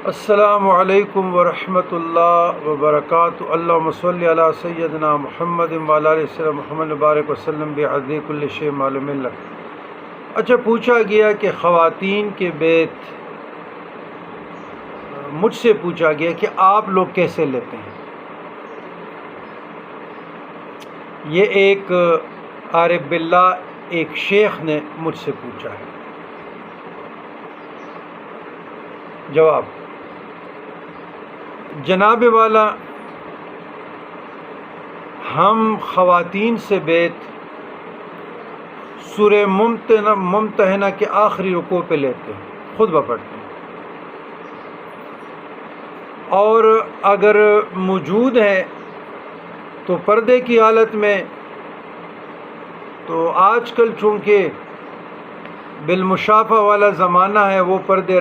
السلام علیکم ورحمۃ اللہ وبرکاتہ۔ اللہم صلی علی سیدنا محمد وعلی آلہ سیدنا محمد بارک وسلم بعدد کل شیء معلوم لک۔ اچھا، پوچھا گیا کہ خواتین کے بیت، مجھ سے پوچھا گیا کہ آپ لوگ کیسے لیتے ہیں۔ یہ ایک عارف باللہ ایک شیخ نے مجھ سے پوچھا ہے۔ جواب: جناب والا، ہم خواتین سے بیت سورہ ممتحنہ کے آخری رکوع پہ لیتے ہیں، خطبہ پڑھتے ہیں، اور اگر موجود ہے تو پردے کی حالت میں، تو آج کل چونکہ بالمشافہ والا زمانہ ہے، وہ پردے